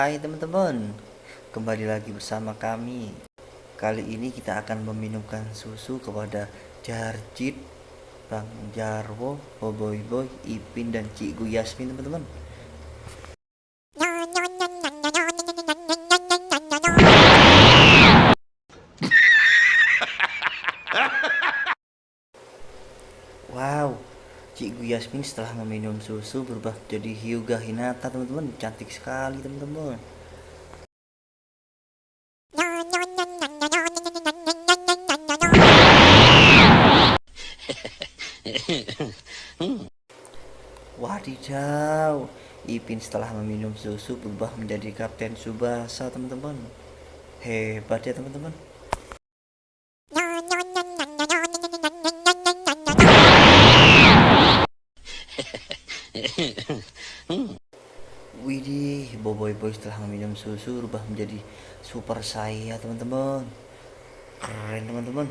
Hai teman-teman, kembali lagi bersama kami. Kali ini kita akan meminumkan susu kepada Jarjit, Bang Jarwo, Boboy Boy, Ipin dan Cikgu Yasmin teman-teman. Wow, Cikgu Yasmin setelah meminum susu berubah jadi Hyuga Hinata teman-teman. Cantik sekali teman-teman. Wadidaw, Ipin setelah meminum susu berubah menjadi Kapten Tsubasa teman-teman. Hebat ya teman-teman. Widih, Boboiboy Boy setelah meminum susu berubah menjadi Super Saya teman-teman. Keren teman-teman.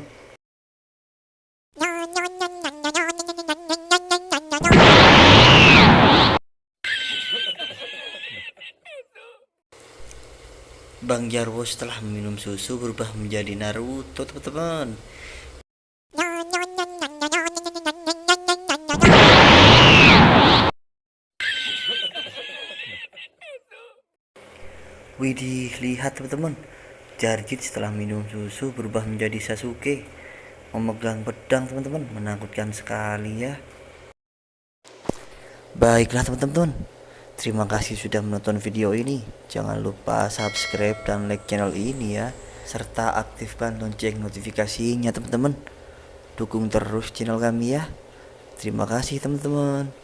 Bang Jarwo setelah meminum susu berubah menjadi Naruto teman-teman. Widih, lihat teman-teman. Jarjit setelah minum susu berubah menjadi Sasuke, memegang pedang teman-teman. Menakutkan sekali ya. Baiklah teman-teman, terima kasih sudah menonton video ini. Jangan lupa subscribe dan like channel ini ya, serta aktifkan lonceng notifikasinya teman-teman. Dukung terus channel kami ya. Terima kasih teman-teman.